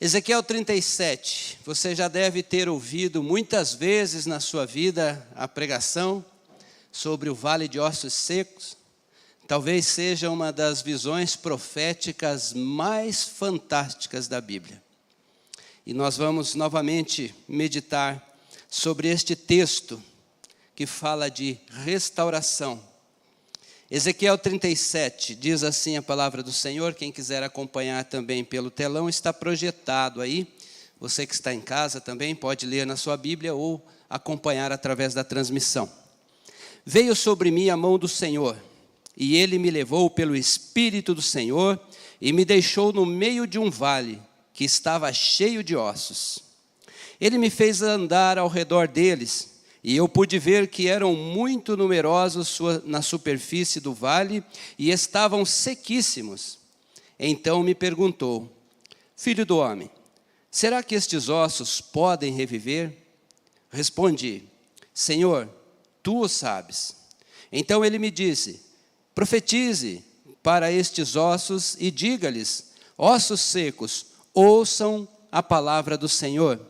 Ezequiel 37, você já deve ter ouvido muitas vezes na sua vida a pregação sobre o vale de ossos secos. Talvez seja uma das visões proféticas mais fantásticas da Bíblia. E nós vamos novamente meditar sobre este texto que fala de restauração. Ezequiel 37, diz assim a palavra do Senhor. Quem quiser acompanhar também pelo telão, está projetado aí. Você que está em casa também pode ler na sua Bíblia ou acompanhar através da transmissão. Veio sobre mim a mão do Senhor, e Ele me levou pelo Espírito do Senhor e me deixou no meio de um vale que estava cheio de ossos. Ele me fez andar ao redor deles, e eu pude ver que eram muito numerosos na superfície do vale e estavam sequíssimos. Então me perguntou: filho do homem, será que estes ossos podem reviver? Respondi: Senhor, tu o sabes. Então ele me disse: profetize para estes ossos e diga-lhes: ossos secos, ouçam a palavra do Senhor.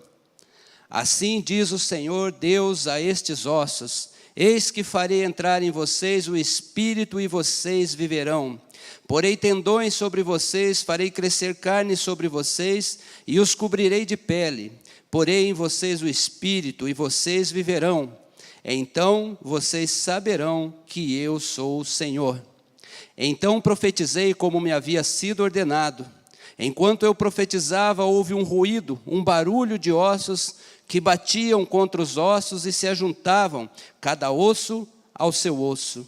Assim diz o Senhor Deus a estes ossos: eis que farei entrar em vocês o Espírito e vocês viverão. Porei tendões sobre vocês, farei crescer carne sobre vocês e os cobrirei de pele. Porei em vocês o Espírito e vocês viverão. Então vocês saberão que eu sou o Senhor. Então profetizei como me havia sido ordenado. Enquanto eu profetizava, houve um ruído, um barulho de ossos que batiam contra os ossos e se ajuntavam, cada osso ao seu osso.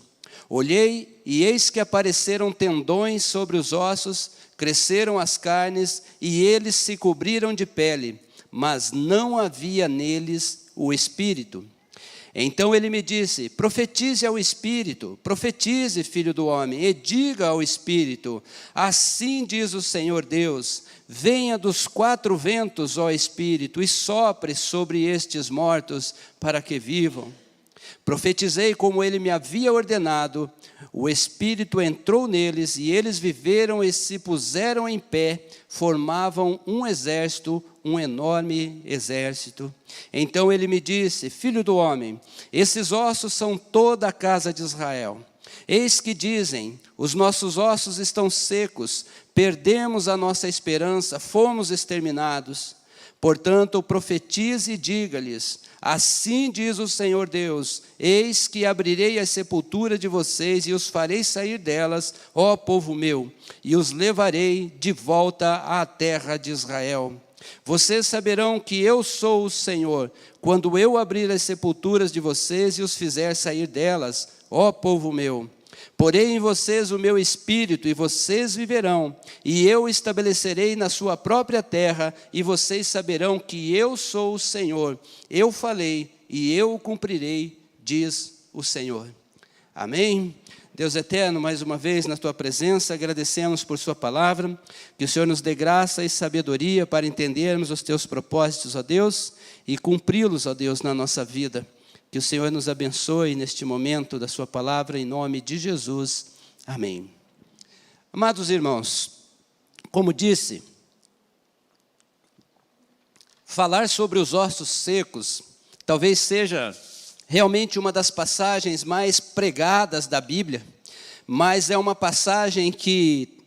Olhei e eis que apareceram tendões sobre os ossos, cresceram as carnes e eles se cobriram de pele, mas não havia neles o Espírito. Então ele me disse: profetize ao Espírito, profetize, filho do homem, e diga ao Espírito: assim diz o Senhor Deus, venha dos quatro ventos, ó Espírito, e sopre sobre estes mortos, para que vivam. Profetizei como ele me havia ordenado, o Espírito entrou neles, e eles viveram e se puseram em pé, formavam um exército, um enorme exército. Então ele me disse: filho do homem, esses ossos são toda a casa de Israel. Eis que dizem: os nossos ossos estão secos, perdemos a nossa esperança, fomos exterminados. Portanto, profetize e diga-lhes: assim diz o Senhor Deus, eis que abrirei a sepultura de vocês e os farei sair delas, ó povo meu, e os levarei de volta à terra de Israel. Vocês saberão que eu sou o Senhor, quando eu abrir as sepulturas de vocês e os fizer sair delas, ó povo meu. Porei em vocês o meu Espírito e vocês viverão, e eu estabelecerei na sua própria terra, e vocês saberão que eu sou o Senhor. Eu falei e eu o cumprirei, diz o Senhor. Amém? Deus eterno, mais uma vez na tua presença, agradecemos por sua palavra, que o Senhor nos dê graça e sabedoria para entendermos os teus propósitos, ó Deus, e cumpri-los, ó Deus, na nossa vida. Que o Senhor nos abençoe neste momento da sua palavra, em nome de Jesus. Amém. Amados irmãos, como disse, falar sobre os ossos secos talvez seja realmente uma das passagens mais pregadas da Bíblia, mas é uma passagem que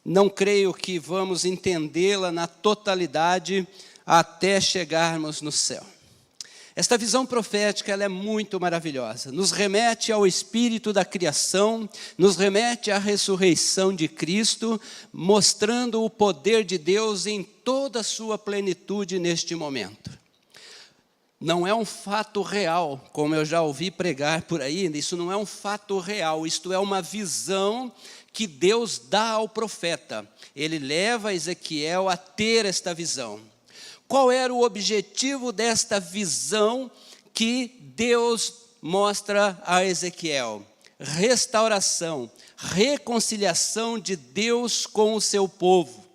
não creio que vamos entendê-la na totalidade até chegarmos no céu. Esta visão profética ela é muito maravilhosa, nos remete ao espírito da criação, nos remete à ressurreição de Cristo, mostrando o poder de Deus em toda a sua plenitude neste momento. Não é um fato real, como eu já ouvi pregar por aí, isso não é um fato real, isto é uma visão que Deus dá ao profeta. Ele leva Ezequiel a ter esta visão. Qual era o objetivo desta visão que Deus mostra a Ezequiel? Restauração, reconciliação de Deus com o seu povo.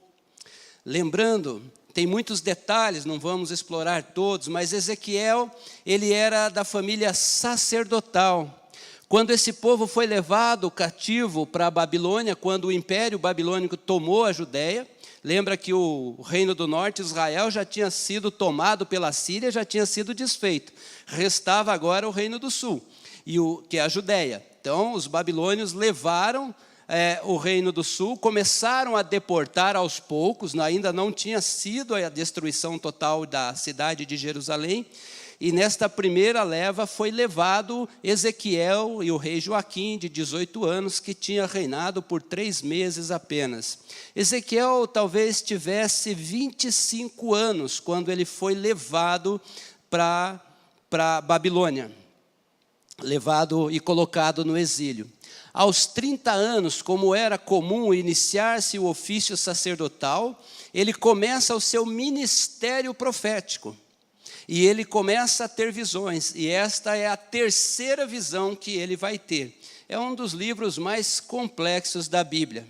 Lembrando, tem muitos detalhes, não vamos explorar todos, mas Ezequiel, ele era da família sacerdotal. Quando esse povo foi levado cativo para a Babilônia, quando o Império Babilônico tomou a Judéia, lembra que o reino do norte, Israel, já tinha sido tomado pela Síria, já tinha sido desfeito. Restava agora o reino do sul, que é a Judéia. Então, os babilônios levaram o reino do sul, começaram a deportar aos poucos, ainda não tinha sido a destruição total da cidade de Jerusalém, e nesta primeira leva foi levado Ezequiel e o rei Joaquim, de 18 anos, que tinha reinado por 3 meses apenas. Ezequiel talvez tivesse 25 anos, quando ele foi levado para Babilônia, levado e colocado no exílio. Aos 30 anos, como era comum iniciar-se o ofício sacerdotal, ele começa o seu ministério profético. E ele começa a ter visões, e esta é a terceira visão que ele vai ter. É um dos livros mais complexos da Bíblia.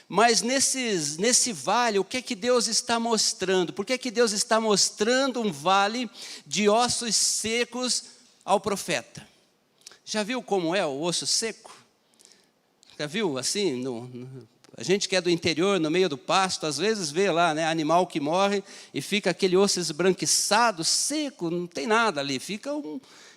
Mas nesse vale, o que é que Deus está mostrando? Por que é que Deus está mostrando um vale de ossos secos ao profeta? Já viu como é o osso seco? Já viu assim, a gente que é do interior, no meio do pasto, às vezes vê lá, né, animal que morre e fica aquele osso esbranquiçado, seco, não tem nada ali,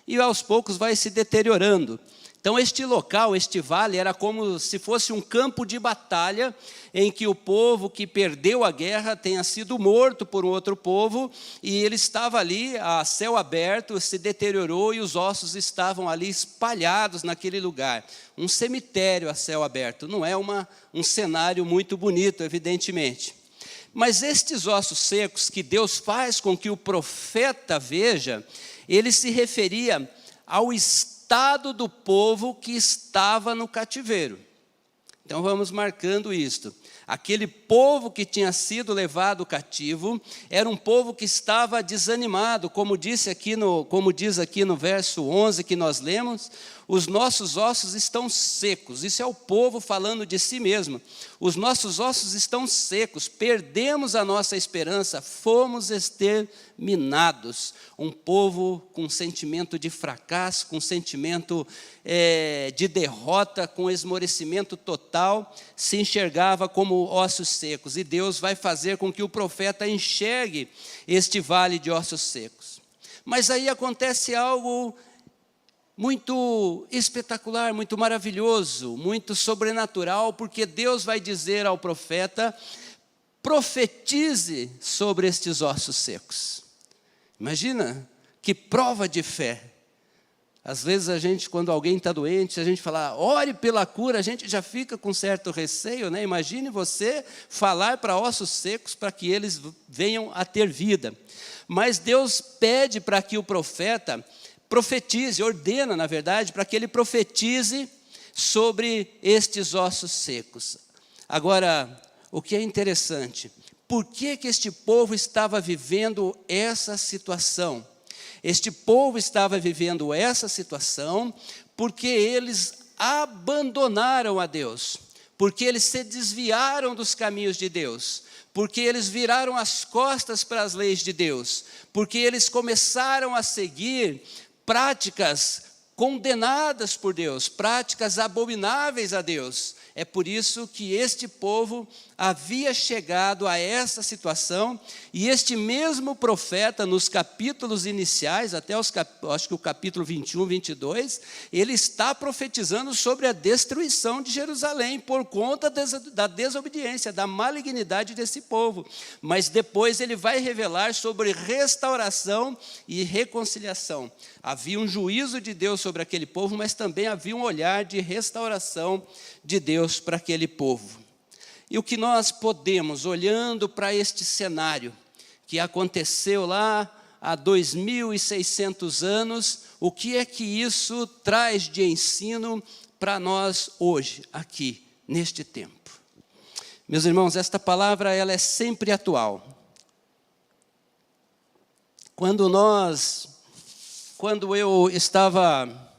e aos poucos vai se deteriorando. Então este local, este vale, era como se fosse um campo de batalha, em que o povo que perdeu a guerra tenha sido morto por um outro povo, e ele estava ali a céu aberto, se deteriorou e os ossos estavam ali espalhados naquele lugar. Um cemitério a céu aberto, não é um cenário muito bonito, evidentemente. Mas estes ossos secos que Deus faz com que o profeta veja, ele se referia ao estado do povo que estava no cativeiro. Então vamos marcando isto. Aquele povo que tinha sido levado cativo era um povo que estava desanimado, como diz aqui no verso 11 que nós lemos, os nossos ossos estão secos. Isso é o povo falando de si mesmo. Os nossos ossos estão secos, perdemos a nossa esperança, fomos exterminados. Um povo com sentimento de fracasso, com sentimento de derrota, com esmorecimento total, se enxergava como ossos secos. E Deus vai fazer com que o profeta enxergue este vale de ossos secos. Mas aí acontece algo muito espetacular, muito maravilhoso, muito sobrenatural, porque Deus vai dizer ao profeta: profetize sobre estes ossos secos. Imagina que prova de fé. Às vezes a gente, quando alguém está doente, a gente fala, ore pela cura, a gente já fica com certo receio, né? Imagine você falar para ossos secos para que eles venham a ter vida. Mas Deus pede para que o profeta profetize, ordena, na verdade, para que ele profetize sobre estes ossos secos. Agora, o que é interessante, por que este povo estava vivendo essa situação? Este povo estava vivendo essa situação porque eles abandonaram a Deus, porque eles se desviaram dos caminhos de Deus, porque eles viraram as costas para as leis de Deus, porque eles começaram a seguir práticas condenadas por Deus, práticas abomináveis a Deus. É por isso que este povo havia chegado a essa situação, e este mesmo profeta, nos capítulos iniciais, até acho que o capítulo 21, 22, ele está profetizando sobre a destruição de Jerusalém, por conta da desobediência, da malignidade desse povo. Mas depois ele vai revelar sobre restauração e reconciliação. Havia um juízo de Deus sobre aquele povo, mas também havia um olhar de restauração de Deus para aquele povo. E o que nós podemos, olhando para este cenário que aconteceu lá há 2.600 anos, o que é que isso traz de ensino para nós hoje, aqui, neste tempo? Meus irmãos, esta palavra ela é sempre atual. Quando eu estava...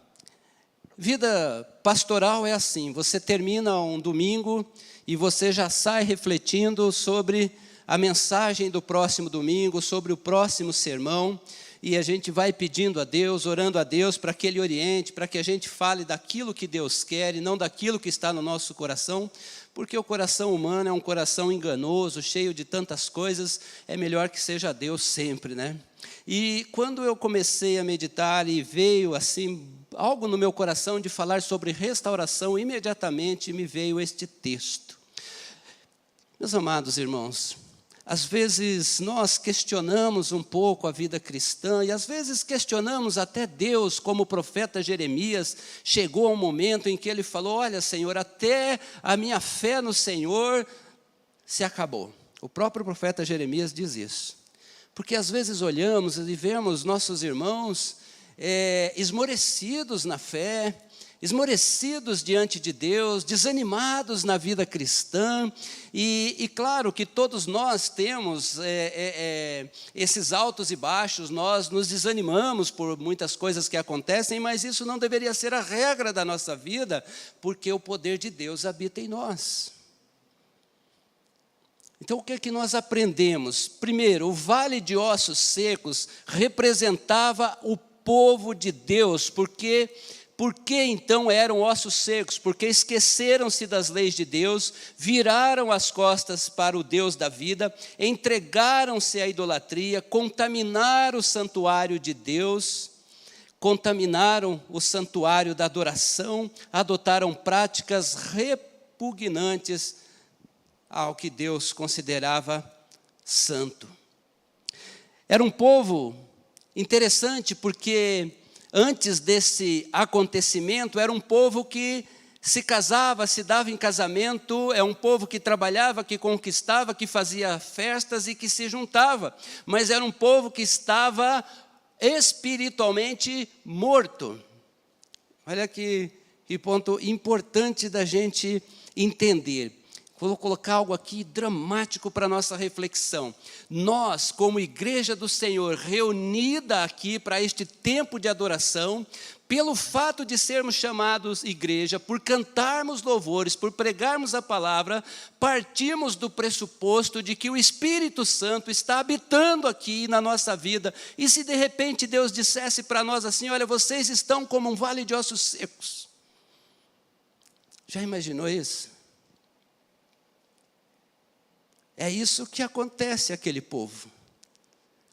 Vida pastoral é assim, você termina um domingo e você já sai refletindo sobre a mensagem do próximo domingo, sobre o próximo sermão, e a gente vai pedindo a Deus, orando a Deus para que Ele oriente, para que a gente fale daquilo que Deus quer e não daquilo que está no nosso coração, porque o coração humano é um coração enganoso, cheio de tantas coisas, é melhor que seja Deus sempre, né? E quando eu comecei a meditar e veio assim algo no meu coração de falar sobre restauração, imediatamente me veio este texto. Meus amados irmãos, às vezes nós questionamos um pouco a vida cristã e às vezes questionamos até Deus, como o profeta Jeremias chegou ao momento em que ele falou: olha, Senhor, até a minha fé no Senhor se acabou. O próprio profeta Jeremias diz isso. Porque às vezes olhamos e vemos nossos irmãos esmorecidos na fé, esmorecidos diante de Deus, desanimados na vida cristã, e claro que todos nós temos esses altos e baixos, nós nos desanimamos por muitas coisas que acontecem, mas isso não deveria ser a regra da nossa vida, porque o poder de Deus habita em nós. Então, o que é que nós aprendemos? Primeiro, o vale de ossos secos representava o povo de Deus. Por que então eram ossos secos? Porque esqueceram-se das leis de Deus, viraram as costas para o Deus da vida, entregaram-se à idolatria, contaminaram o santuário de Deus, contaminaram o santuário da adoração, adotaram práticas repugnantes ao que Deus considerava santo. Era um povo interessante porque antes desse acontecimento era um povo que se casava, se dava em casamento, é um povo que trabalhava, que conquistava, que fazia festas e que se juntava, mas era um povo que estava espiritualmente morto. Olha que ponto importante da gente entender. Vou colocar algo aqui dramático para a nossa reflexão. Nós, como igreja do Senhor, reunida aqui para este tempo de adoração, pelo fato de sermos chamados igreja, por cantarmos louvores, por pregarmos a palavra, partimos do pressuposto de que o Espírito Santo está habitando aqui na nossa vida. E se de repente Deus dissesse para nós assim: olha, vocês estão como um vale de ossos secos. Já imaginou isso? É isso que acontece àquele povo.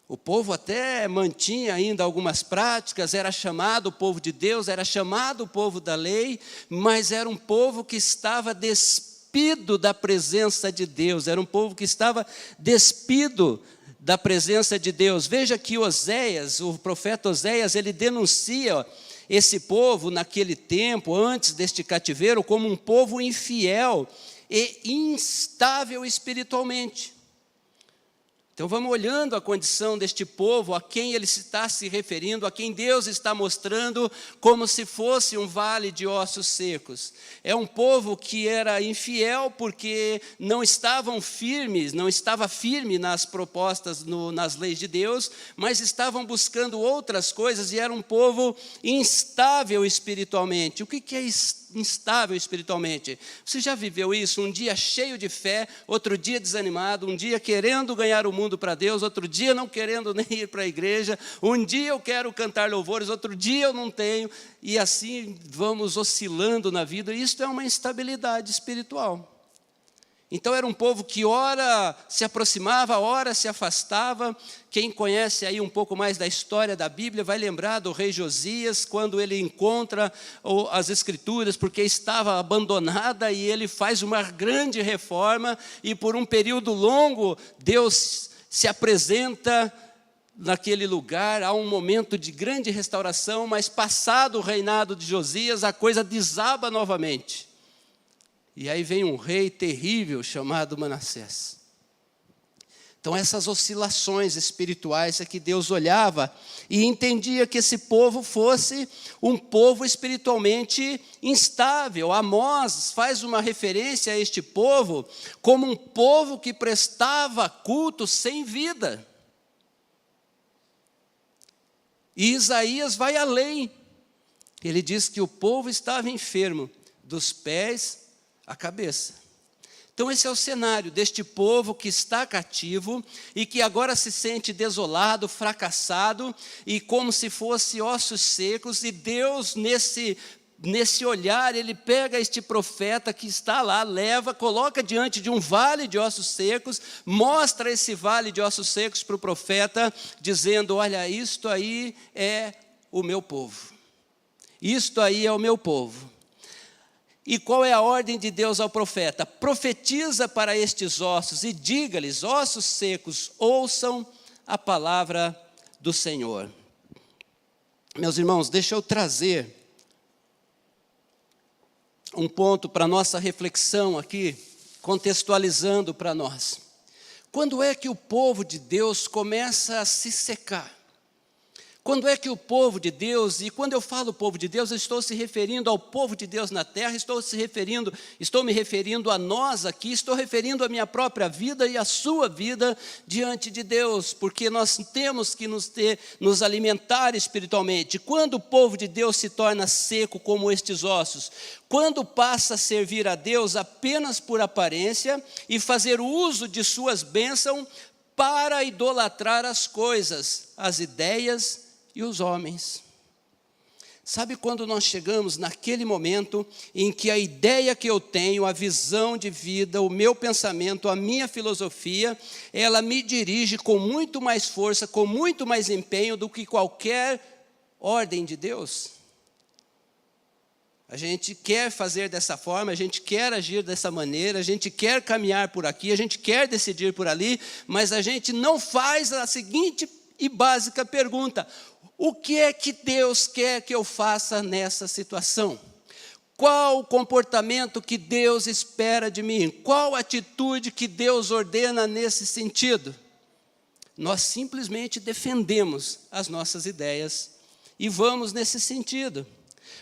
O povo até mantinha ainda algumas práticas, era chamado o povo de Deus, era chamado o povo da lei, mas era um povo que estava despido da presença de Deus, era um povo que estava despido da presença de Deus. Veja que Oséias, o profeta Oséias, ele denuncia esse povo naquele tempo, antes deste cativeiro, como um povo infiel e instável espiritualmente. Então vamos olhando a condição deste povo, a quem ele está se referindo, a quem Deus está mostrando como se fosse um vale de ossos secos. É um povo que era infiel porque não estava firme nas propostas, nas leis de Deus, mas estavam buscando outras coisas e era um povo instável espiritualmente. O que é instável espiritualmente? Você já viveu isso? Um dia cheio de fé, outro dia desanimado, um dia querendo ganhar o mundo para Deus, outro dia não querendo nem ir para a igreja, um dia eu quero cantar louvores, outro dia eu não tenho, e assim vamos oscilando na vida. Isto é uma instabilidade espiritual. Então era um povo que ora se aproximava, ora se afastava. Quem conhece aí um pouco mais da história da Bíblia vai lembrar do rei Josias, quando ele encontra as escrituras, porque estava abandonada, e ele faz uma grande reforma, e por um período longo Deus se apresenta naquele lugar. Há um momento de grande restauração, mas passado o reinado de Josias, a coisa desaba novamente. E aí vem um rei terrível chamado Manassés. Então essas oscilações espirituais é que Deus olhava e entendia que esse povo fosse um povo espiritualmente instável. Amós faz uma referência a este povo como um povo que prestava culto sem vida. E Isaías vai além. Ele diz que o povo estava enfermo dos pés à cabeça. Então esse é o cenário deste povo que está cativo e que agora se sente desolado, fracassado e como se fosse ossos secos, e Deus nesse olhar, ele pega este profeta que está lá, leva, coloca diante de um vale de ossos secos, mostra esse vale de ossos secos para o profeta, dizendo: olha, isto aí é o meu povo, isto aí é o meu povo. E qual é a ordem de Deus ao profeta? Profetiza para estes ossos e diga-lhes: ossos secos, ouçam a palavra do Senhor. Meus irmãos, deixa eu trazer um ponto para nossa reflexão aqui, contextualizando para nós. Quando é que o povo de Deus começa a se secar? Quando é que o povo de Deus, e quando eu falo povo de Deus, eu estou se referindo ao povo de Deus na terra, estou me referindo a nós aqui, estou referindo à minha própria vida e à sua vida diante de Deus, porque nós temos que nos alimentar espiritualmente. Quando o povo de Deus se torna seco como estes ossos, quando passa a servir a Deus apenas por aparência e fazer uso de suas bênçãos para idolatrar as coisas, as ideias e os homens. Sabe quando nós chegamos naquele momento em que a ideia que eu tenho, a visão de vida, o meu pensamento, a minha filosofia, ela me dirige com muito mais força, com muito mais empenho do que qualquer ordem de Deus? A gente quer fazer dessa forma, a gente quer agir dessa maneira, a gente quer caminhar por aqui, a gente quer decidir por ali, mas a gente não faz a seguinte e básica pergunta: o que é que Deus quer que eu faça nessa situação? Qual o comportamento que Deus espera de mim? Qual atitude que Deus ordena nesse sentido? Nós simplesmente defendemos as nossas ideias e vamos nesse sentido.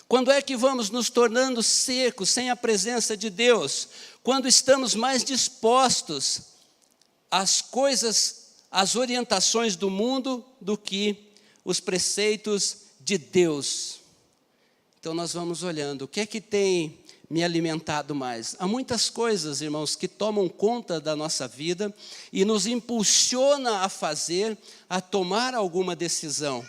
Quando é que vamos nos tornando secos, sem a presença de Deus? Quando estamos mais dispostos às coisas, às orientações do mundo do que os preceitos de Deus. Então nós vamos olhando, o que é que tem me alimentado mais? Há muitas coisas, irmãos, que tomam conta da nossa vida e nos impulsiona a tomar alguma decisão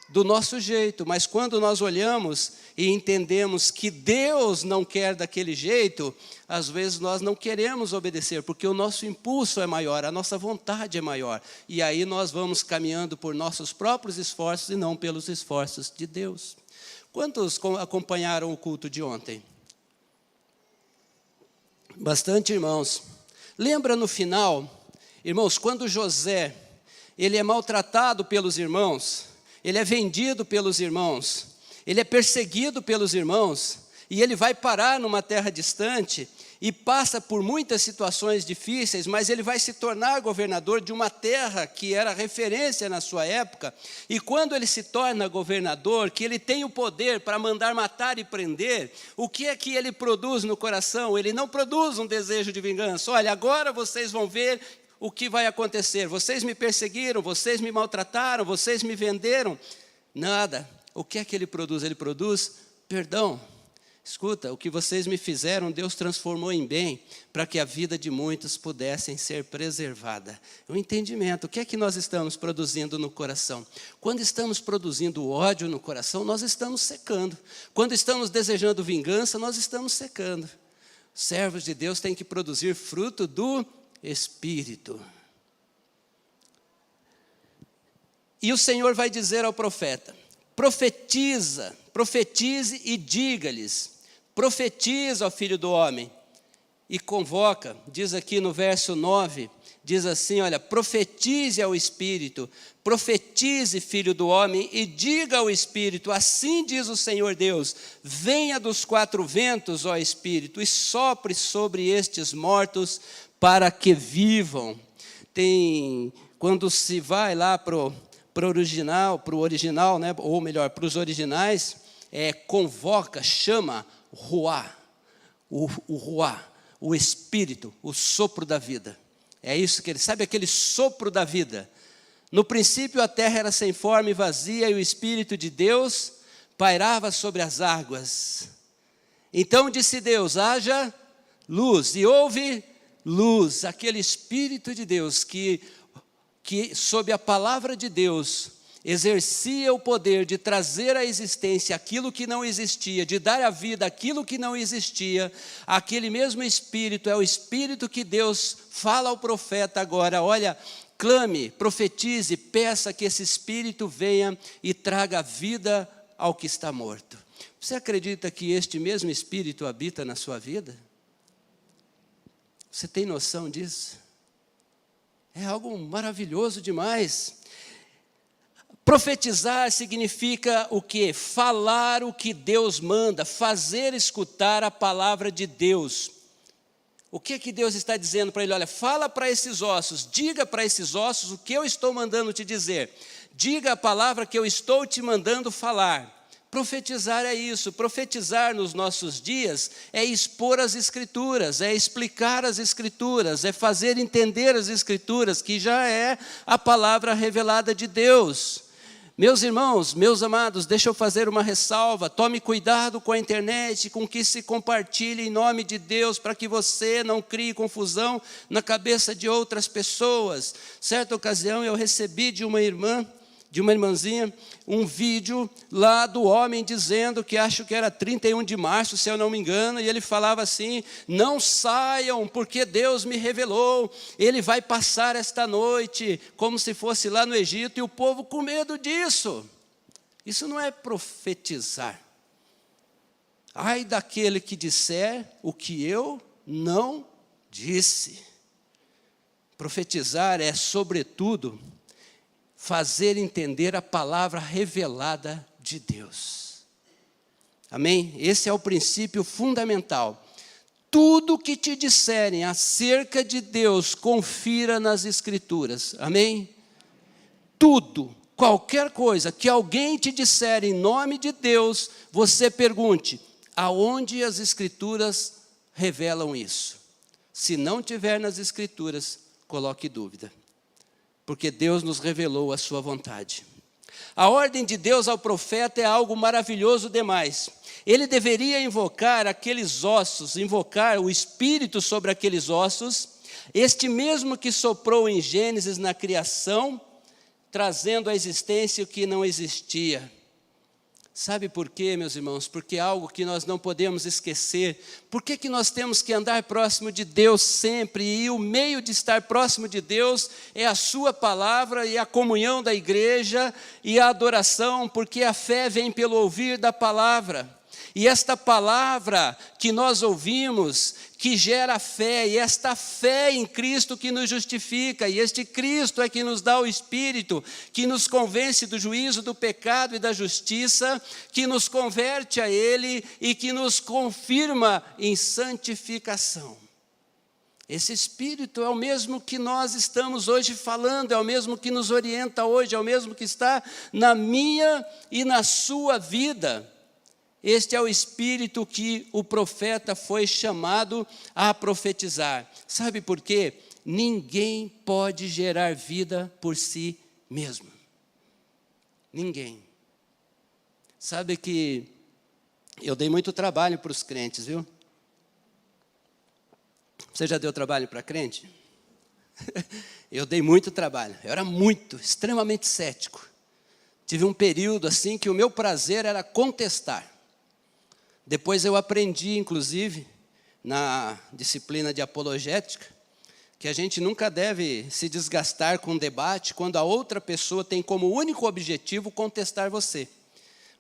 do nosso jeito, mas quando nós olhamos e entendemos que Deus não quer daquele jeito, às vezes nós não queremos obedecer, porque o nosso impulso é maior, a nossa vontade é maior, e aí nós vamos caminhando por nossos próprios esforços e não pelos esforços de Deus. Quantos acompanharam o culto de ontem? Bastante, irmãos. Lembra no final, irmãos, quando José, ele é maltratado pelos irmãos, ele é vendido pelos irmãos, ele é perseguido pelos irmãos, e ele vai parar numa terra distante, e passa por muitas situações difíceis, mas ele vai se tornar governador de uma terra que era referência na sua época, e quando ele se torna governador, que ele tem o poder para mandar matar e prender, o que é que ele produz no coração? Ele não produz um desejo de vingança. Olha, agora vocês vão ver o que vai acontecer. Vocês me perseguiram, vocês me maltrataram, vocês me venderam. Nada. O que é que ele produz? Ele produz perdão. Escuta, o que vocês me fizeram, Deus transformou em bem, para que a vida de muitos pudessem ser preservada. O entendimento, o que é que nós estamos produzindo no coração? Quando estamos produzindo ódio no coração, nós estamos secando. Quando estamos desejando vingança, nós estamos secando. Servos de Deus têm que produzir fruto do Espírito. E o Senhor vai dizer ao profeta: profetize e diga-lhes. Profetiza, ó filho do homem, e convoca. Diz aqui no verso 9, diz assim, olha: profetize ao Espírito, profetize, filho do homem, e diga ao Espírito: assim diz o Senhor Deus, venha dos quatro ventos, ó Espírito, e sopre sobre estes mortos, para que vivam. Quando se vai lá para o original, né, ou melhor, para os originais, convoca, chama Ruá, o Ruá, o Espírito, o sopro da vida. É isso que ele sabe, aquele sopro da vida. No princípio a terra era sem forma e vazia, e o Espírito de Deus pairava sobre as águas. Então disse Deus: haja luz, e houve luz, aquele Espírito de Deus que sob a palavra de Deus, exercia o poder de trazer à existência aquilo que não existia, de dar à vida aquilo que não existia, aquele mesmo Espírito é o Espírito que Deus fala ao profeta agora, olha, clame, profetize, peça que esse Espírito venha e traga vida ao que está morto. Você acredita que este mesmo Espírito habita na sua vida? Você tem noção disso? É algo maravilhoso demais. Profetizar significa o quê? Falar o que Deus manda, fazer escutar a palavra de Deus. O que Deus está dizendo para ele? Olha, fala para esses ossos, diga para esses ossos o que eu estou mandando te dizer. Diga a palavra que eu estou te mandando falar. Profetizar é isso, profetizar nos nossos dias é expor as Escrituras, é explicar as Escrituras, é fazer entender as Escrituras, que já é a palavra revelada de Deus. Meus irmãos, meus amados, deixa eu fazer uma ressalva, tome cuidado com a internet, com que se compartilhe em nome de Deus, para que você não crie confusão na cabeça de outras pessoas. Certa ocasião eu recebi de uma irmãzinha, um vídeo lá do homem dizendo que acho que era 31 de março, se eu não me engano, e ele falava assim, não saiam, porque Deus me revelou, ele vai passar esta noite, como se fosse lá no Egito, e o povo com medo disso. Isso não é profetizar. Ai daquele que disser o que eu não disse. Profetizar é, sobretudo, fazer entender a palavra revelada de Deus. Amém? Esse é o princípio fundamental. Tudo que te disserem acerca de Deus, confira nas Escrituras. Amém? Tudo, qualquer coisa que alguém te disser em nome de Deus, você pergunte, aonde as Escrituras revelam isso? Se não tiver nas Escrituras, coloque dúvida. Porque Deus nos revelou a sua vontade. A ordem de Deus ao profeta é algo maravilhoso demais. Ele deveria invocar aqueles ossos, invocar o Espírito sobre aqueles ossos, este mesmo que soprou em Gênesis na criação, trazendo à existência o que não existia. Sabe por quê, meus irmãos? Porque é algo que nós não podemos esquecer. Por que nós temos que andar próximo de Deus sempre? E o meio de estar próximo de Deus é a sua palavra e a comunhão da igreja e a adoração, porque a fé vem pelo ouvir da palavra. E esta palavra que nós ouvimos, que gera fé, e esta fé em Cristo que nos justifica, e este Cristo é que nos dá o Espírito, que nos convence do juízo, do pecado e da justiça, que nos converte a Ele e que nos confirma em santificação. Esse Espírito é o mesmo que nós estamos hoje falando, é o mesmo que nos orienta hoje, é o mesmo que está na minha e na sua vida. Este é o Espírito que o profeta foi chamado a profetizar. Sabe por quê? Ninguém pode gerar vida por si mesmo. Ninguém. Sabe que eu dei muito trabalho para os crentes, viu? Você já deu trabalho para crente? Eu dei muito trabalho. Eu era extremamente cético. Tive um período assim que o meu prazer era contestar. Depois eu aprendi, inclusive, na disciplina de apologética, que a gente nunca deve se desgastar com debate quando a outra pessoa tem como único objetivo contestar você.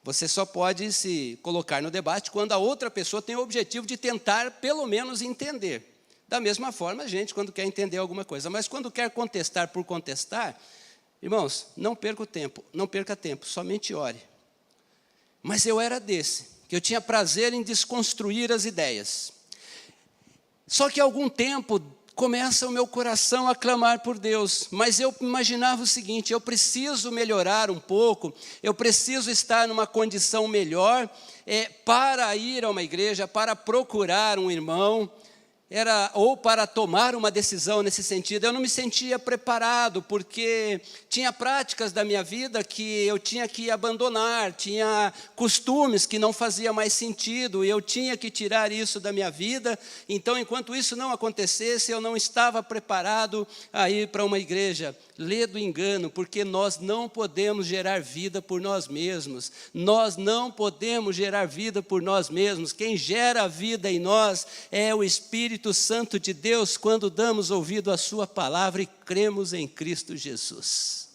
Você só pode se colocar no debate quando a outra pessoa tem o objetivo de tentar, pelo menos, entender. Da mesma forma, a gente, quando quer entender alguma coisa. Mas quando quer contestar por contestar, irmãos, não perca tempo, somente ore. Mas eu era desse. Que eu tinha prazer em desconstruir as ideias. Só que há algum tempo começa o meu coração a clamar por Deus, mas eu imaginava o seguinte, eu preciso melhorar um pouco, eu preciso estar numa condição melhor para ir a uma igreja, para procurar um irmão, ou para tomar uma decisão nesse sentido. Eu não me sentia preparado, porque tinha práticas da minha vida que eu tinha que abandonar, tinha costumes que não faziam mais sentido, e eu tinha que tirar isso da minha vida. Então, enquanto isso não acontecesse, eu não estava preparado a ir para uma igreja. Lê do engano, porque nós não podemos gerar vida por nós mesmos. Nós não podemos gerar vida por nós mesmos. Quem gera vida em nós é o Espírito Santo de Deus, quando damos ouvido à sua palavra e cremos em Cristo Jesus.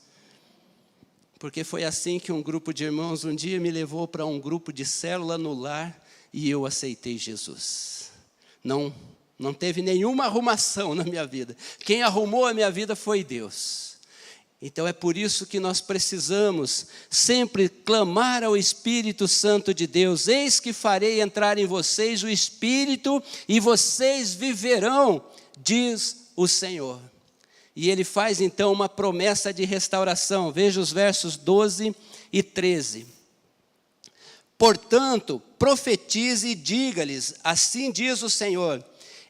Porque foi assim que um grupo de irmãos um dia me levou para um grupo de célula no lar e eu aceitei Jesus. Não teve nenhuma arrumação na minha vida. Quem arrumou a minha vida foi Deus. Então é por isso que nós precisamos sempre clamar ao Espírito Santo de Deus. Eis que farei entrar em vocês o Espírito e vocês viverão, diz o Senhor. E ele faz então uma promessa de restauração. Veja os versos 12 e 13. Portanto, profetize e diga-lhes, assim diz o Senhor: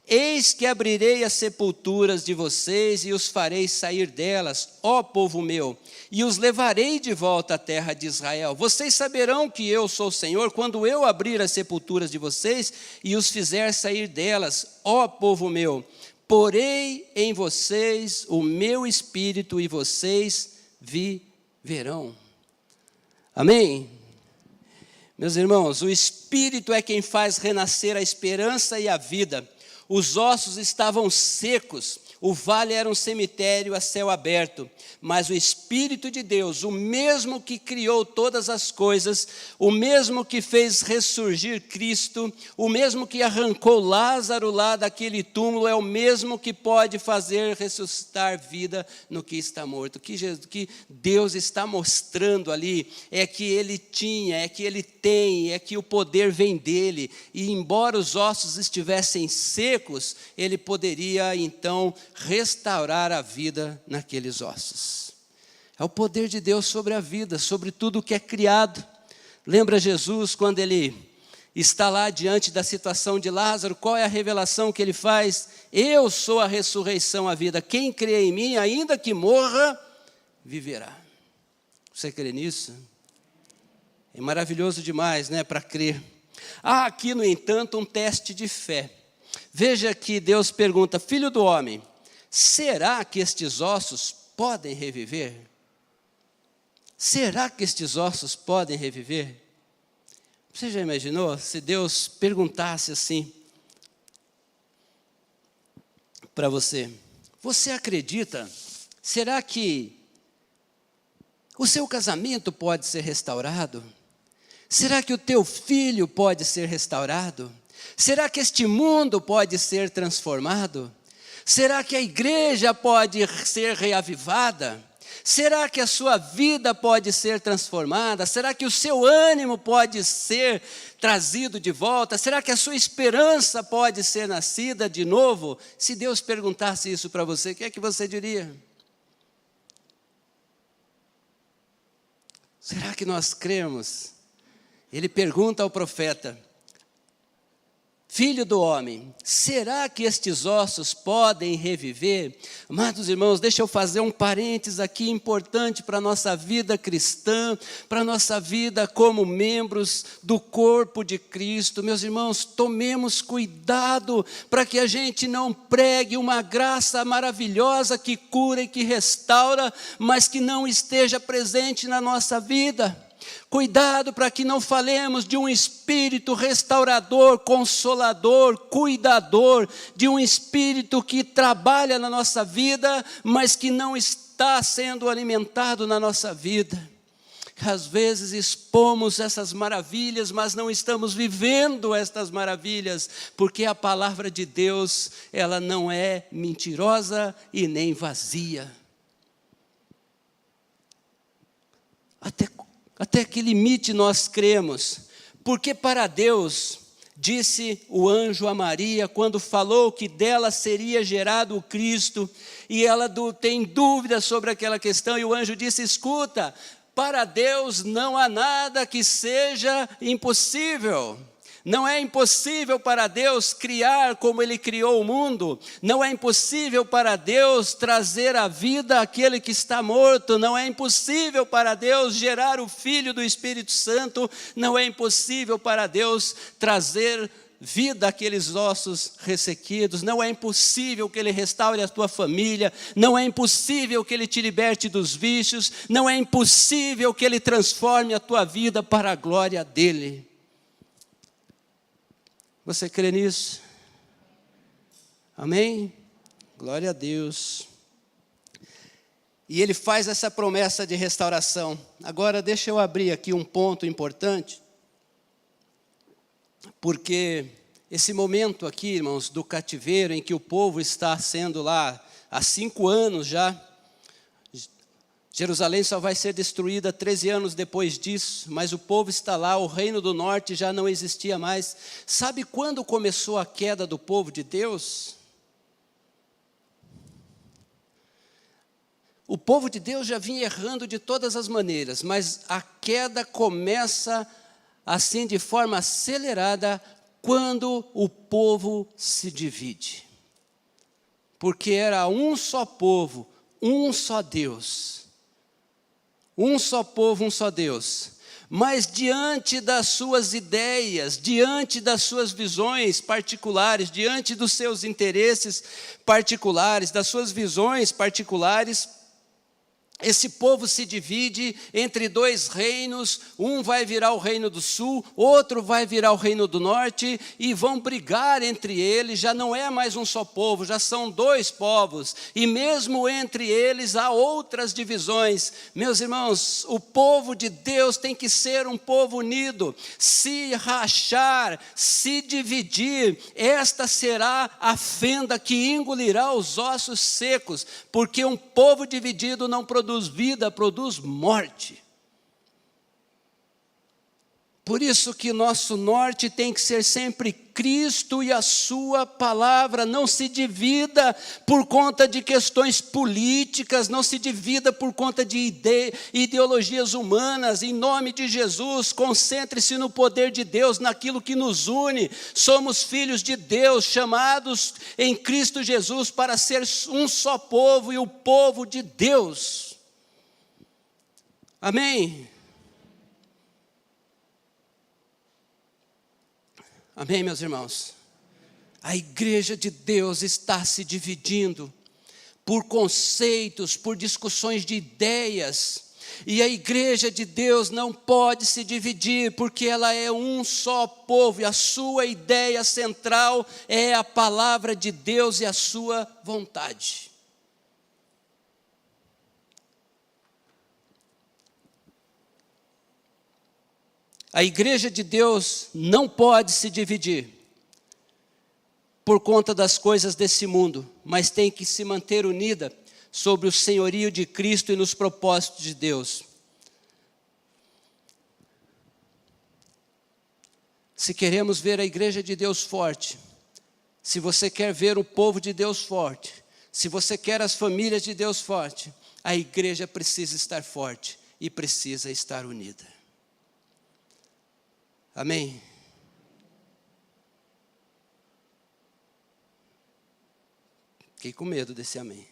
eis que abrirei as sepulturas de vocês e os farei sair delas, ó povo meu, e os levarei de volta à terra de Israel. Vocês saberão que eu sou o Senhor, quando eu abrir as sepulturas de vocês e os fizer sair delas, ó povo meu. Porei em vocês o meu espírito e vocês viverão. Amém? Meus irmãos, o Espírito é quem faz renascer a esperança e a vida. Os ossos estavam secos, o vale era um cemitério a céu aberto, mas o Espírito de Deus, o mesmo que criou todas as coisas, o mesmo que fez ressurgir Cristo, o mesmo que arrancou Lázaro lá daquele túmulo, é o mesmo que pode fazer ressuscitar vida no que está morto. O que Deus está mostrando ali é que Ele tinha, é que Ele tem, é que o poder vem dEle, e embora os ossos estivessem secos, Ele poderia então restaurar a vida naqueles ossos. É o poder de Deus sobre a vida, sobre tudo que é criado. Lembra Jesus quando Ele está lá diante da situação de Lázaro? Qual é a revelação que Ele faz? Eu sou a ressurreição, a vida. Quem crê em mim, ainda que morra, viverá. Você crê nisso? É maravilhoso demais, né, para crer. Há aqui, no entanto, um teste de fé. Veja que Deus pergunta: filho do homem, será que estes ossos podem reviver? Será que estes ossos podem reviver? Você já imaginou se Deus perguntasse assim para você: você acredita? Será que o seu casamento pode ser restaurado? Será que o teu filho pode ser restaurado? Será que este mundo pode ser transformado? Será que a igreja pode ser reavivada? Será que a sua vida pode ser transformada? Será que o seu ânimo pode ser trazido de volta? Será que a sua esperança pode ser nascida de novo? Se Deus perguntasse isso para você, o que é que você diria? Será que nós cremos? Ele pergunta ao profeta: filho do homem, será que estes ossos podem reviver? Amados irmãos, deixa eu fazer um parênteses aqui importante para a nossa vida cristã, para a nossa vida como membros do corpo de Cristo. Meus irmãos, tomemos cuidado para que a gente não pregue uma graça maravilhosa que cura e que restaura, mas que não esteja presente na nossa vida. Cuidado para que não falemos de um Espírito restaurador, consolador, cuidador, de um Espírito que trabalha na nossa vida, mas que não está sendo alimentado na nossa vida. Às vezes expomos essas maravilhas, mas não estamos vivendo estas maravilhas, porque a palavra de Deus, ela não é mentirosa e nem vazia. Até que limite nós cremos? Porque para Deus, disse o anjo a Maria, quando falou que dela seria gerado o Cristo, e ela tem dúvida sobre aquela questão, e o anjo disse: escuta, para Deus não há nada que seja impossível. Não é impossível para Deus criar como Ele criou o mundo. Não é impossível para Deus trazer à vida aquele que está morto. Não é impossível para Deus gerar o Filho do Espírito Santo. Não é impossível para Deus trazer vida àqueles ossos ressequidos. Não é impossível que Ele restaure a tua família. Não é impossível que Ele te liberte dos vícios. Não é impossível que Ele transforme a tua vida para a glória dEle. Você crê nisso? Amém? Glória a Deus. E Ele faz essa promessa de restauração. Agora deixa eu abrir aqui um ponto importante. Porque esse momento aqui, irmãos, do cativeiro, em que o povo está sendo lá há 5 anos já, Jerusalém só vai ser destruída 13 anos depois disso, mas o povo está lá, o reino do norte já não existia mais. Sabe quando começou a queda do povo de Deus? O povo de Deus já vinha errando de todas as maneiras, mas a queda começa assim de forma acelerada quando o povo se divide. Porque era um só povo, um só Deus. Um só povo, um só Deus. Mas diante das suas ideias, diante das suas visões particulares, diante dos seus interesses particulares, das suas visões particulares, esse povo se divide entre 2 reinos, um vai virar o reino do sul, outro vai virar o reino do norte, e vão brigar entre eles. Já não é mais um só povo, já são 2 povos, e mesmo entre eles há outras divisões. Meus irmãos, o povo de Deus tem que ser um povo unido. Se rachar, se dividir, esta será a fenda que engolirá os ossos secos, porque um povo dividido não produz vida, produz morte. Por isso que nosso norte tem que ser sempre Cristo e a sua palavra. Não se divida por conta de questões políticas, não se divida por conta de ideologias humanas. Em nome de Jesus, concentre-se no poder de Deus, naquilo que nos une. Somos filhos de Deus, chamados em Cristo Jesus para ser um só povo e o povo de Deus. Amém? Amém, meus irmãos? A igreja de Deus está se dividindo por conceitos, por discussões de ideias. E a igreja de Deus não pode se dividir, porque ela é um só povo, e a sua ideia central é a palavra de Deus e a sua vontade. A igreja de Deus não pode se dividir por conta das coisas desse mundo, mas tem que se manter unida sobre o senhorio de Cristo e nos propósitos de Deus. Se queremos ver a igreja de Deus forte, se você quer ver o povo de Deus forte, se você quer as famílias de Deus forte, a igreja precisa estar forte e precisa estar unida. Amém? Fiquei com medo desse amém.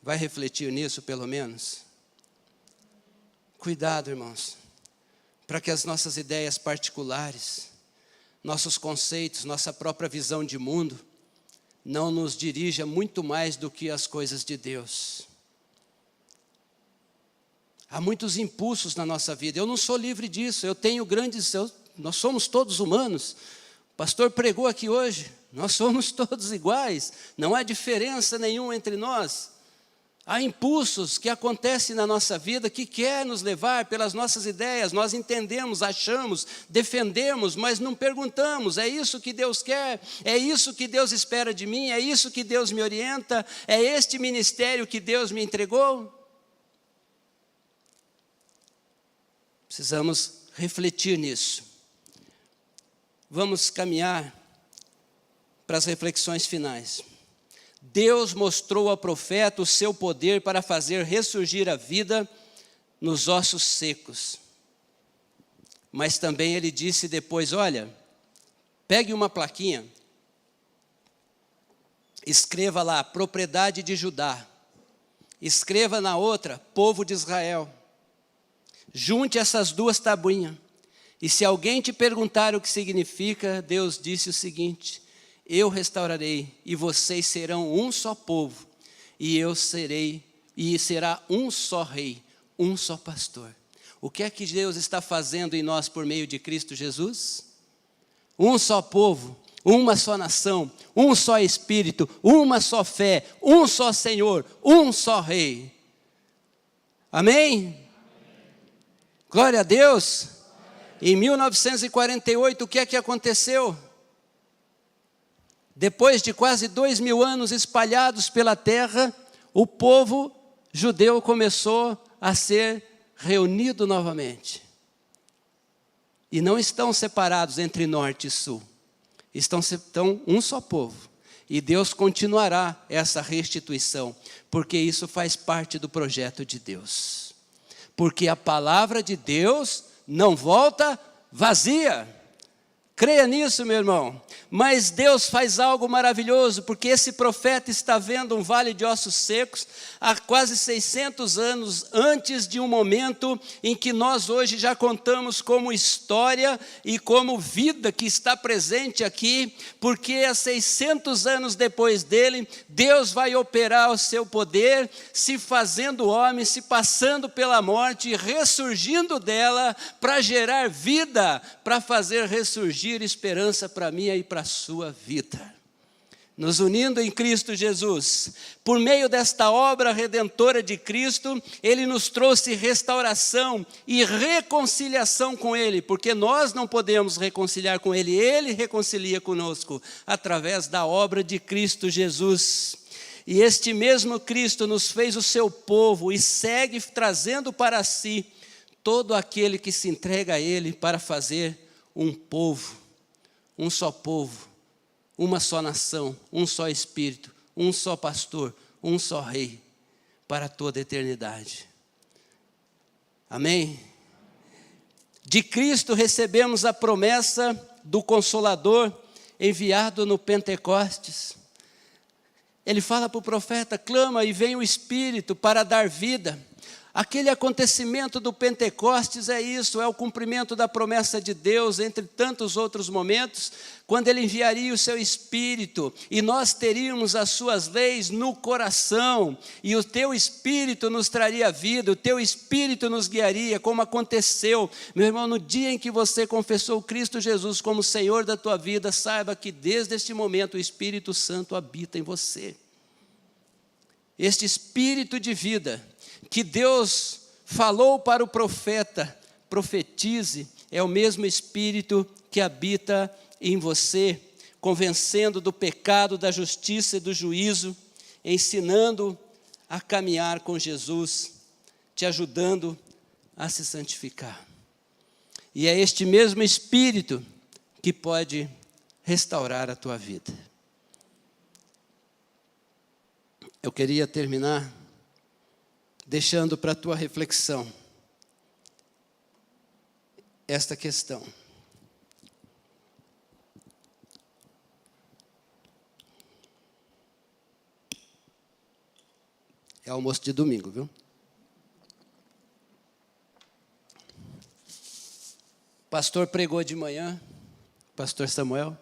Vai refletir nisso pelo menos? Cuidado, irmãos, para que as nossas ideias particulares, nossos conceitos, nossa própria visão de mundo, não nos dirija muito mais do que as coisas de Deus. Há muitos impulsos na nossa vida. Eu não sou livre disso. Nós somos todos humanos. O pastor pregou aqui hoje. Nós somos todos iguais. Não há diferença nenhuma entre nós. Há impulsos que acontecem na nossa vida que querem nos levar pelas nossas ideias. Nós entendemos, achamos, defendemos, mas não perguntamos. É isso que Deus quer? É isso que Deus espera de mim? É isso que Deus me orienta? É este ministério que Deus me entregou? Precisamos refletir nisso. Vamos caminhar para as reflexões finais. Deus mostrou ao profeta o seu poder para fazer ressurgir a vida nos ossos secos. Mas também ele disse depois, olha, pegue uma plaquinha, escreva lá, propriedade de Judá. Escreva na outra, povo de Israel. Junte essas duas tabuinhas. E se alguém te perguntar o que significa, Deus disse o seguinte: eu restaurarei, e vocês serão um só povo, e eu serei, e será um só rei, um só pastor. O que é que Deus está fazendo em nós por meio de Cristo Jesus? Um só povo, uma só nação, um só Espírito, uma só fé, um só Senhor, um só Rei. Amém? Glória a Deus. Em 1948, o que é que aconteceu? Depois de quase 2000 anos espalhados pela terra, o povo judeu começou a ser reunido novamente. E não estão separados entre norte e sul. Estão um só povo. E Deus continuará essa restituição, porque isso faz parte do projeto de Deus. Porque a palavra de Deus não volta vazia. Creia nisso, meu irmão. Mas Deus faz algo maravilhoso, porque esse profeta está vendo um vale de ossos secos há quase 600 anos antes de um momento em que nós hoje já contamos como história e como vida que está presente aqui, porque há 600 anos depois dele, Deus vai operar o seu poder, se fazendo homem, se passando pela morte e ressurgindo dela para gerar vida, para fazer ressurgir esperança para mim e para a sua vida. Nos unindo em Cristo Jesus, por meio desta obra redentora de Cristo, Ele nos trouxe restauração e reconciliação com Ele, porque nós não podemos reconciliar com Ele, Ele reconcilia conosco, através da obra de Cristo Jesus. E este mesmo Cristo nos fez o seu povo e segue trazendo para si todo aquele que se entrega a Ele para fazer um povo, um só povo, uma só nação, um só Espírito, um só pastor, um só Rei, para toda a eternidade. Amém? De Cristo recebemos a promessa do Consolador enviado no Pentecostes. Ele fala para o profeta, clama e vem o Espírito para dar vida. Aquele acontecimento do Pentecostes é isso, é o cumprimento da promessa de Deus, entre tantos outros momentos, quando Ele enviaria o seu Espírito, e nós teríamos as suas leis no coração, e o teu Espírito nos traria vida, o teu Espírito nos guiaria, como aconteceu. Meu irmão, no dia em que você confessou Cristo Jesus como Senhor da tua vida, saiba que desde este momento o Espírito Santo habita em você. Este Espírito de vida, que Deus falou para o profeta, profetize, é o mesmo Espírito que habita em você, convencendo do pecado, da justiça e do juízo, ensinando a caminhar com Jesus, te ajudando a se santificar. E é este mesmo Espírito que pode restaurar a tua vida. Eu queria terminar deixando para a tua reflexão esta questão. É almoço de domingo, viu? O pastor pregou de manhã, pastor Samuel.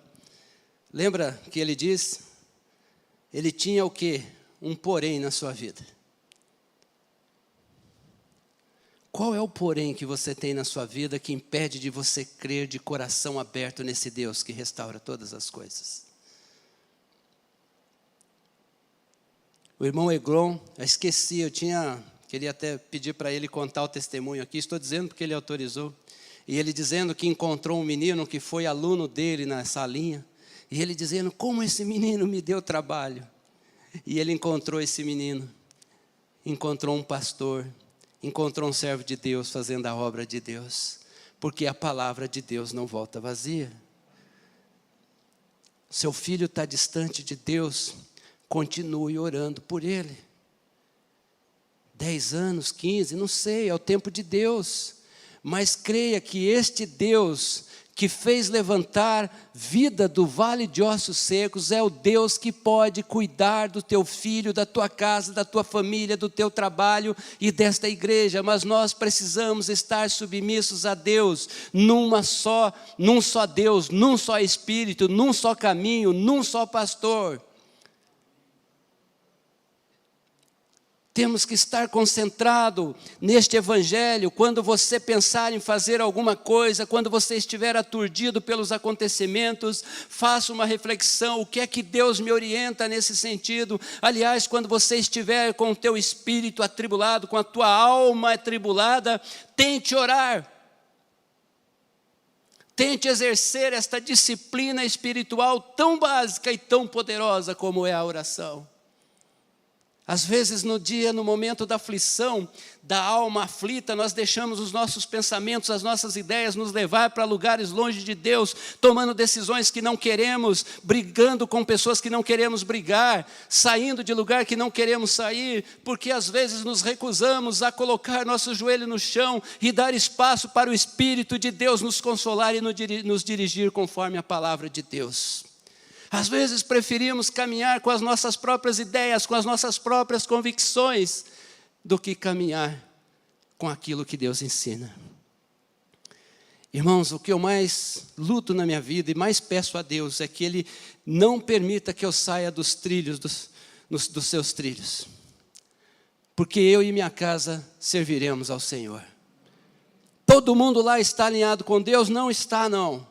Lembra que ele disse? Ele tinha o quê? Um porém na sua vida. Qual é o porém que você tem na sua vida que impede de você crer de coração aberto nesse Deus que restaura todas as coisas? O irmão Eglon, eu esqueci, queria até pedir para ele contar o testemunho aqui, estou dizendo porque ele autorizou. E ele dizendo que encontrou um menino que foi aluno dele na salinha, e ele dizendo, como esse menino me deu trabalho. E ele encontrou esse menino, encontrou um pastor, encontrou um servo de Deus fazendo a obra de Deus, porque a palavra de Deus não volta vazia. Seu filho está distante de Deus, continue orando por ele. 10 anos, 15, não sei, é o tempo de Deus. Mas creia que este Deus que fez levantar vida do vale de ossos secos é o Deus que pode cuidar do teu filho, da tua casa, da tua família, do teu trabalho e desta igreja. Mas nós precisamos estar submissos a Deus, num só Deus, num só Espírito, num só caminho, num só pastor. Temos que estar concentrado neste evangelho. Quando você pensar em fazer alguma coisa, quando você estiver aturdido pelos acontecimentos, faça uma reflexão, o que é que Deus me orienta nesse sentido? Aliás, quando você estiver com o teu espírito atribulado, com a tua alma atribulada, tente orar. Tente exercer esta disciplina espiritual tão básica e tão poderosa como é a oração. Às vezes no momento da aflição, da alma aflita, nós deixamos os nossos pensamentos, as nossas ideias nos levar para lugares longe de Deus, tomando decisões que não queremos, brigando com pessoas que não queremos brigar, saindo de lugar que não queremos sair, porque às vezes nos recusamos a colocar nosso joelho no chão e dar espaço para o Espírito de Deus nos consolar e nos dirigir conforme a palavra de Deus. Às vezes preferimos caminhar com as nossas próprias ideias, com as nossas próprias convicções, do que caminhar com aquilo que Deus ensina. Irmãos, o que eu mais luto na minha vida e mais peço a Deus é que Ele não permita que eu saia dos trilhos, dos seus trilhos. Porque eu e minha casa serviremos ao Senhor. Todo mundo lá está alinhado com Deus? Não está, não.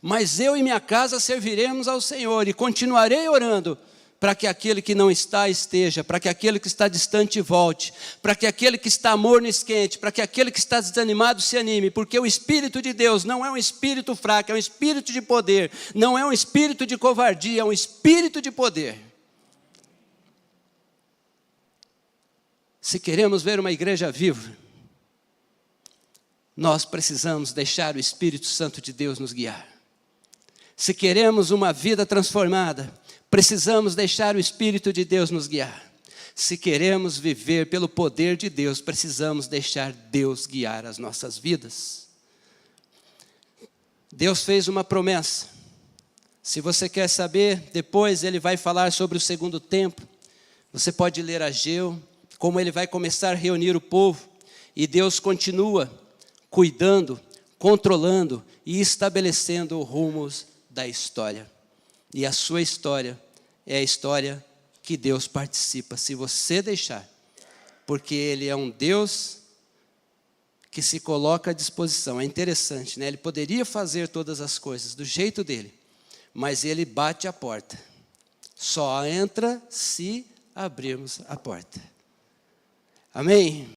Mas eu e minha casa serviremos ao Senhor e continuarei orando para que aquele que não está, esteja, para que aquele que está distante volte, para que aquele que está morno esquente, para que aquele que está desanimado se anime, porque o Espírito de Deus não é um espírito fraco, é um espírito de poder, não é um espírito de covardia, é um espírito de poder. Se queremos ver uma igreja viva, nós precisamos deixar o Espírito Santo de Deus nos guiar. Se queremos uma vida transformada, precisamos deixar o Espírito de Deus nos guiar. Se queremos viver pelo poder de Deus, precisamos deixar Deus guiar as nossas vidas. Deus fez uma promessa. Se você quer saber, depois Ele vai falar sobre o segundo tempo. Você pode ler Ageu, como Ele vai começar a reunir o povo. E Deus continua cuidando, controlando e estabelecendo rumos da história. E a sua história é a história que Deus participa, se você deixar. Porque Ele é um Deus que se coloca à disposição. É interessante, né? Ele poderia fazer todas as coisas do jeito dele, mas Ele bate a porta. Só entra se abrirmos a porta. Amém?